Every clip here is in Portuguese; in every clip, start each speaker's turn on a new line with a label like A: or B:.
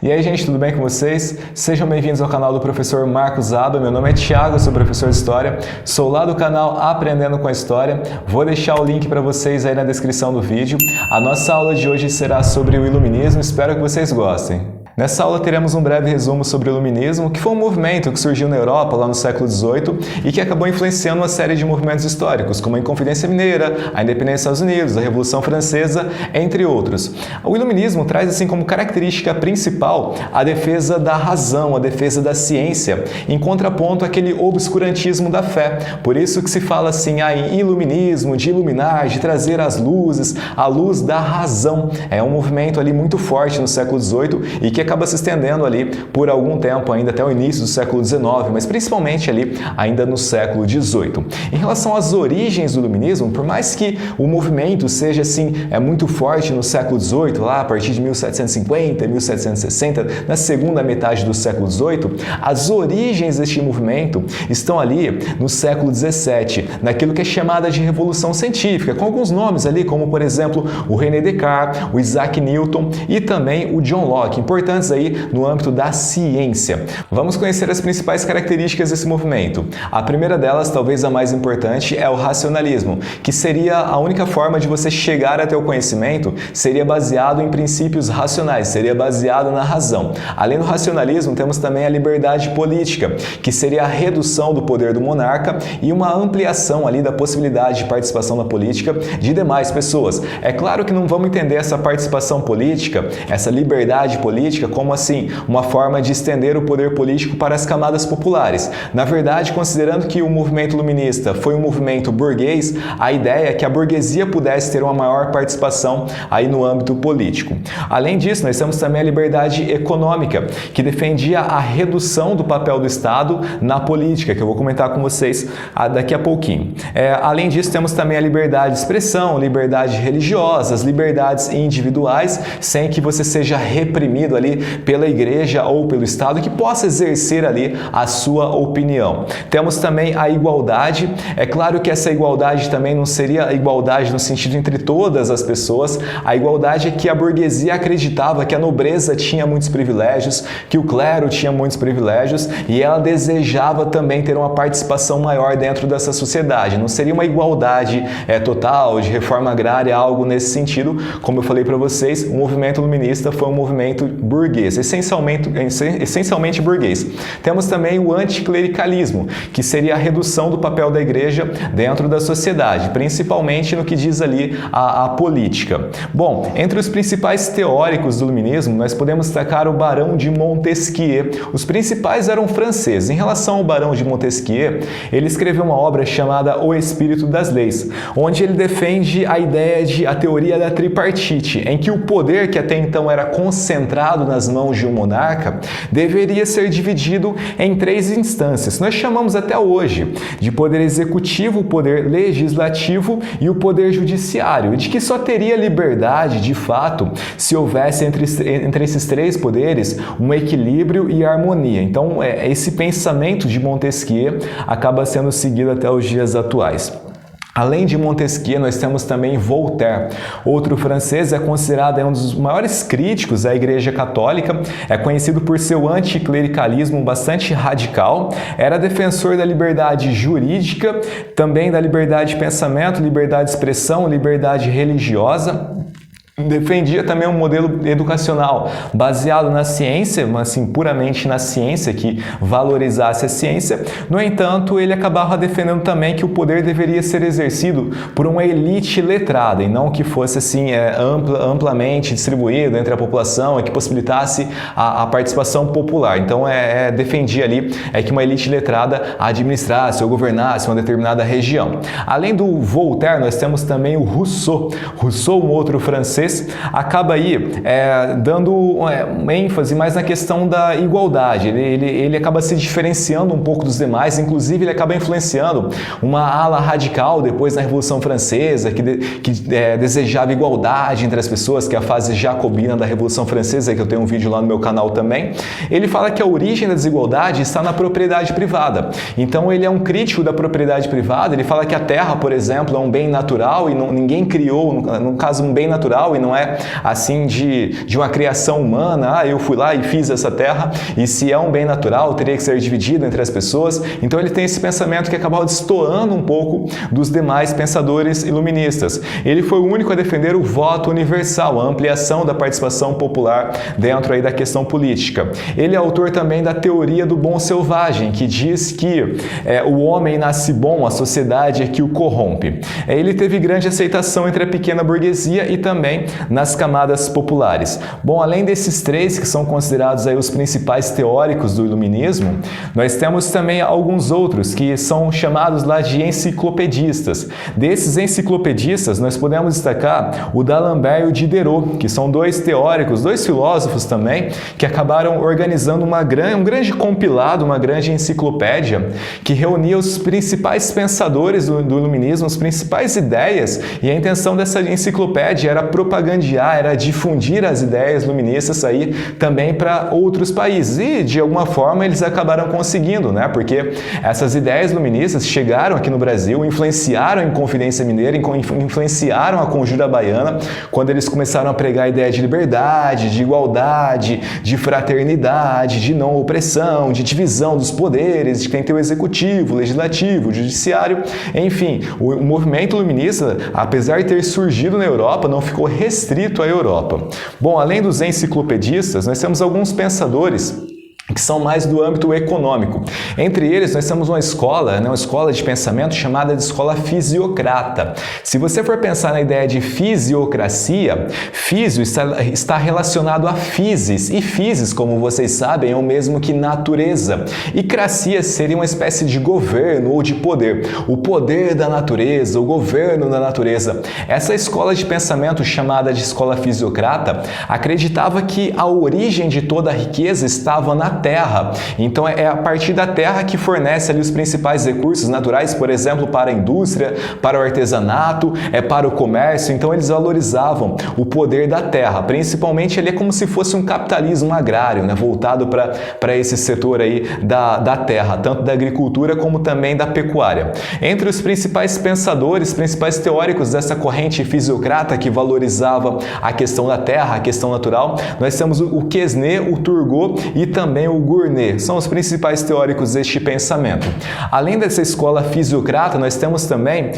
A: E aí, gente, tudo bem com vocês? Sejam bem-vindos ao canal do professor Marcos Aba. Meu nome é Thiago, sou professor de História. Sou lá do canal Aprendendo com a História. Vou deixar o link para vocês aí na descrição do vídeo. A nossa aula de hoje será sobre o Iluminismo. Espero que vocês gostem. Nessa aula teremos um breve resumo sobre o Iluminismo, que foi um movimento que surgiu na Europa lá no século XVIII e que acabou influenciando uma série de movimentos históricos, como a Inconfidência Mineira, a Independência dos Estados Unidos, a Revolução Francesa, entre outros. O Iluminismo traz assim como característica principal a defesa da razão, a defesa da ciência, em contraponto àquele obscurantismo da fé. Por isso que se fala assim em iluminismo, de iluminar, de trazer as luzes, a luz da razão. É um movimento ali muito forte no século XVIII e que acaba se estendendo ali por algum tempo, ainda até o início do século XIX, mas principalmente ali ainda no século XVIII. Em relação às origens do Iluminismo, por mais que o movimento seja assim, muito forte no século XVIII, lá a partir de 1750, 1760, na segunda metade do século XVIII, as origens deste movimento estão ali no século XVII, naquilo que é chamada de Revolução Científica, com alguns nomes ali, como por exemplo o René Descartes, o Isaac Newton e também o John Locke, importantes aí no âmbito da ciência. Vamos conhecer as principais características desse movimento. A primeira delas, talvez a mais importante, é o racionalismo, que seria a única forma de você chegar até o conhecimento, seria baseado em princípios racionais, seria baseado na razão. Além do racionalismo, temos também a liberdade política, que seria a redução do poder do monarca e uma ampliação ali da possibilidade de participação na política de demais pessoas. É claro que não vamos entender essa participação política, essa liberdade política, como assim uma forma de estender o poder político para as camadas populares. Na verdade, considerando que o movimento iluminista foi um movimento burguês, a ideia é que a burguesia pudesse ter uma maior participação aí no âmbito político. Além disso, nós temos também a liberdade econômica, que defendia a redução do papel do Estado na política, que eu vou comentar com vocês daqui a pouquinho. Além disso, temos também a liberdade de expressão, liberdade religiosa, as liberdades individuais, sem que você seja reprimido ali pela igreja ou pelo Estado, que possa exercer ali a sua opinião. Temos também a igualdade. É claro que essa igualdade também não seria a igualdade no sentido entre todas as pessoas. A igualdade é que a burguesia acreditava que a nobreza tinha muitos privilégios, que o clero tinha muitos privilégios e ela desejava também ter uma participação maior dentro dessa sociedade. Não seria uma igualdade total, de reforma agrária, algo nesse sentido. Como eu falei para vocês, o movimento iluminista foi um movimento burguês, essencialmente burguês. Temos também o anticlericalismo, que seria a redução do papel da igreja dentro da sociedade, principalmente no que diz ali a política. Bom, entre os principais teóricos do iluminismo, nós podemos destacar o Barão de Montesquieu. Os principais eram franceses. Em relação ao Barão de Montesquieu, ele escreveu uma obra chamada O Espírito das Leis, onde ele defende a ideia de a teoria da tripartite, em que o poder que até então era concentrado nas mãos de um monarca deveria ser dividido em três instâncias. Nós chamamos até hoje de poder executivo, o poder legislativo e o poder judiciário, e de que só teria liberdade, de fato, se houvesse entre esses três poderes um equilíbrio e harmonia. Então, esse pensamento de Montesquieu acaba sendo seguido até os dias atuais. Além de Montesquieu, nós temos também Voltaire. Outro francês, é considerado um dos maiores críticos da Igreja Católica, é conhecido por seu anticlericalismo bastante radical, era defensor da liberdade jurídica, também da liberdade de pensamento, liberdade de expressão, liberdade religiosa. Defendia também um modelo educacional baseado na ciência, mas assim, puramente na ciência, que valorizasse a ciência. No entanto, ele acabava defendendo também que o poder deveria ser exercido por uma elite letrada e não que fosse assim amplamente distribuído entre a população e que possibilitasse a participação popular. Então, defendia ali que uma elite letrada administrasse ou governasse uma determinada região. Além do Voltaire, nós temos também o Rousseau. Rousseau, um outro francês, acaba aí dando ênfase mais na questão da igualdade. Ele acaba se diferenciando um pouco dos demais, inclusive ele acaba influenciando uma ala radical depois na Revolução Francesa, que desejava igualdade entre as pessoas, que é a fase jacobina da Revolução Francesa, que eu tenho um vídeo lá no meu canal também. Ele fala que a origem da desigualdade está na propriedade privada. Então ele é um crítico da propriedade privada, ele fala que a terra, por exemplo, é um bem natural e ninguém criou, no caso, um bem natural e não é assim de uma criação humana, eu fui lá e fiz essa terra, e se é um bem natural, teria que ser dividido entre as pessoas. Então ele tem esse pensamento que acabou destoando um pouco dos demais pensadores iluministas. Ele foi o único a defender o voto universal, a ampliação da participação popular dentro aí da questão política. Ele é autor também da teoria do bom selvagem, que diz que o homem nasce bom, a sociedade é que o corrompe. Ele teve grande aceitação entre a pequena burguesia e também nas camadas populares. Bom, além desses três que são considerados aí os principais teóricos do iluminismo, nós temos também alguns outros que são chamados lá de enciclopedistas. Desses enciclopedistas, nós podemos destacar o D'Alembert e o Diderot, que são dois teóricos, dois filósofos também, que acabaram organizando um grande compilado, uma grande enciclopédia, que reunia os principais pensadores do iluminismo, as principais ideias, e a intenção dessa enciclopédia era propagandear, era difundir as ideias iluministas aí também para outros países. E, de alguma forma, eles acabaram conseguindo, né? Porque essas ideias iluministas chegaram aqui no Brasil, influenciaram a Inconfidência Mineira, influenciaram a Conjura Baiana, quando eles começaram a pregar a ideia de liberdade, de igualdade, de fraternidade, de não opressão, de divisão dos poderes, de quem tem o executivo, o legislativo, o judiciário, enfim, o movimento iluminista, apesar de ter surgido na Europa, não ficou restrito à Europa. Bom, além dos enciclopedistas, nós temos alguns pensadores que são mais do âmbito econômico. Entre eles, nós temos uma escola de pensamento chamada de escola fisiocrata. Se você for pensar na ideia de fisiocracia, físio está relacionado a physis, e physis, como vocês sabem, é o mesmo que natureza. E cracia seria uma espécie de governo ou de poder. O poder da natureza, o governo da natureza. Essa escola de pensamento, chamada de escola fisiocrata, acreditava que a origem de toda a riqueza estava na terra. Então é a partir da terra que fornece ali os principais recursos naturais, por exemplo, para a indústria, para o artesanato, para o comércio. Então eles valorizavam o poder da terra. Principalmente ele é como se fosse um capitalismo agrário, né, voltado para esse setor aí da terra, tanto da agricultura como também da pecuária. Entre os principais pensadores, principais teóricos dessa corrente fisiocrata que valorizava a questão da terra, a questão natural, nós temos o Quesnay, o Turgot e também o Gournay. São os principais teóricos deste pensamento. Além dessa escola fisiocrata, nós temos também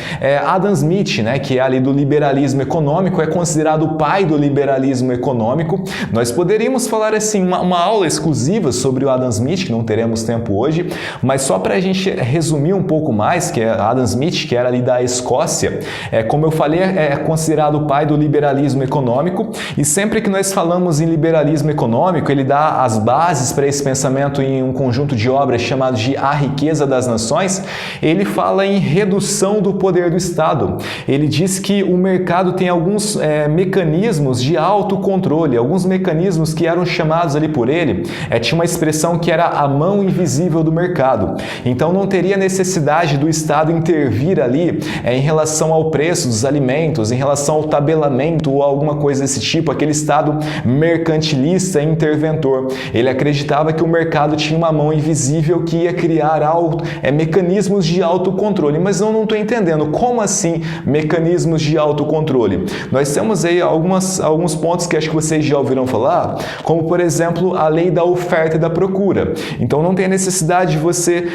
A: Adam Smith, né, que é ali do liberalismo econômico, é considerado o pai do liberalismo econômico. Nós poderíamos falar assim, uma aula exclusiva sobre o Adam Smith, que não teremos tempo hoje, mas só para a gente resumir um pouco mais, que é Adam Smith, que era ali da Escócia, como eu falei, é considerado o pai do liberalismo econômico, e sempre que nós falamos em liberalismo econômico, ele dá as bases para esse pensamento em um conjunto de obras chamado de A Riqueza das Nações. Ele fala em redução do poder do Estado. Ele diz que o mercado tem alguns mecanismos de autocontrole, alguns mecanismos que eram chamados ali por ele, tinha uma expressão que era a mão invisível do mercado. Então não teria necessidade do Estado intervir ali em relação ao preço dos alimentos, em relação ao tabelamento ou alguma coisa desse tipo, aquele Estado mercantilista e interventor. Ele acreditava que o mercado tinha uma mão invisível que ia criar mecanismos de autocontrole. Mas eu não estou entendendo. Como assim mecanismos de autocontrole? Nós temos aí alguns pontos que acho que vocês já ouviram falar, como por exemplo a lei da oferta e da procura. Então não tem necessidade de você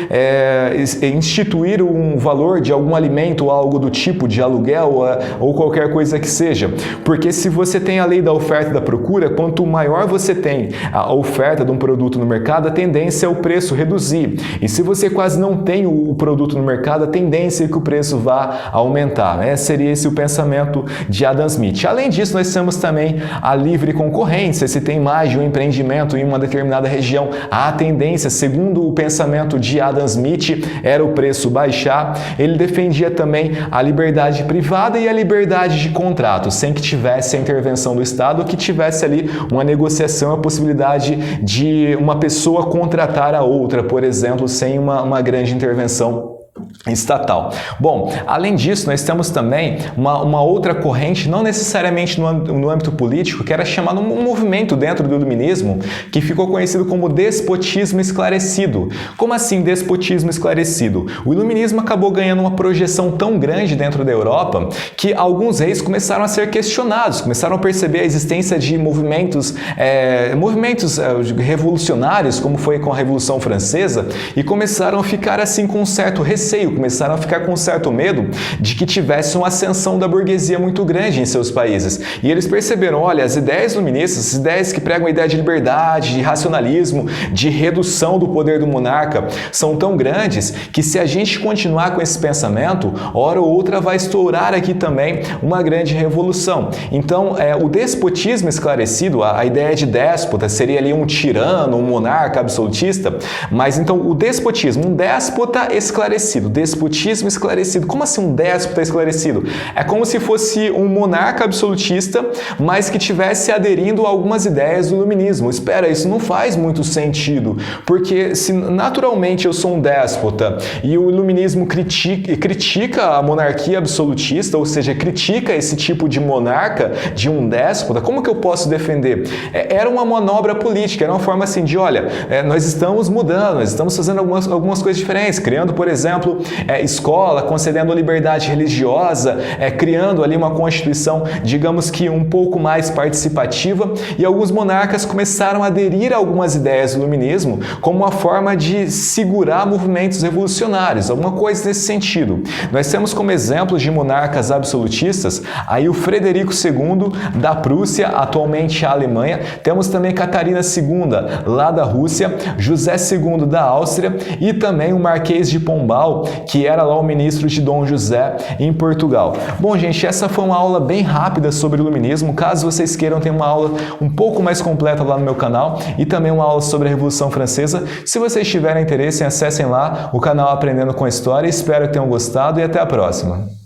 A: instituir um valor de algum alimento ou algo do tipo de aluguel ou qualquer coisa que seja. Porque se você tem a lei da oferta e da procura, quanto maior você tem a oferta de um produto no mercado, a tendência é o preço reduzir. E se você quase não tem o produto no mercado, a tendência é que o preço vá aumentar. Seria esse o pensamento de Adam Smith. Além disso, nós temos também a livre concorrência. Se tem mais de um empreendimento em uma determinada região, a tendência, segundo o pensamento de Adam Smith, era o preço baixar. Ele defendia também a liberdade privada e a liberdade de contrato, sem que tivesse a intervenção do Estado, que tivesse ali uma negociação, a possibilidade de uma pessoa contratar a outra, por exemplo, sem uma grande intervenção estatal. Bom, além disso, nós temos também uma outra corrente, não necessariamente no âmbito político, que era chamado um movimento dentro do iluminismo, que ficou conhecido como despotismo esclarecido. Como assim despotismo esclarecido? O iluminismo acabou ganhando uma projeção tão grande dentro da Europa que alguns reis começaram a ser questionados, começaram a perceber a existência de movimentos revolucionários, como foi com a Revolução Francesa, e começaram a ficar assim com um certo receio, começaram a ficar com um certo medo de que tivesse uma ascensão da burguesia muito grande em seus países. E eles perceberam, olha, as ideias iluministas, as ideias que pregam a ideia de liberdade, de racionalismo, de redução do poder do monarca, são tão grandes que se a gente continuar com esse pensamento, hora ou outra vai estourar aqui também uma grande revolução. Então, o despotismo esclarecido, a ideia de déspota, seria ali um tirano, um monarca absolutista, mas então o despotismo, um déspota esclarecido, despotismo esclarecido. Como assim um déspota esclarecido? É como se fosse um monarca absolutista, mas que tivesse aderindo a algumas ideias do iluminismo. Espera, isso não faz muito sentido, porque se naturalmente eu sou um déspota e o iluminismo critica a monarquia absolutista, ou seja, critica esse tipo de monarca, de um déspota, como que eu posso defender? Era uma manobra política, era uma forma assim de, olha, nós estamos mudando, nós estamos fazendo algumas coisas diferentes, criando, por exemplo, escola, concedendo liberdade religiosa, criando ali uma constituição, digamos que um pouco mais participativa, e alguns monarcas começaram a aderir a algumas ideias do iluminismo como uma forma de segurar movimentos revolucionários, alguma coisa nesse sentido. Nós temos como exemplos de monarcas absolutistas aí o Frederico II da Prússia, atualmente a Alemanha, temos também Catarina II lá da Rússia, José II da Áustria e também o Marquês de Pombal, que era lá o ministro de Dom José em Portugal. Bom, gente, essa foi uma aula bem rápida sobre o iluminismo. Caso vocês queiram ter uma aula um pouco mais completa lá no meu canal e também uma aula sobre a Revolução Francesa, se vocês tiverem interesse, acessem lá o canal Aprendendo com a História. Espero que tenham gostado e até a próxima.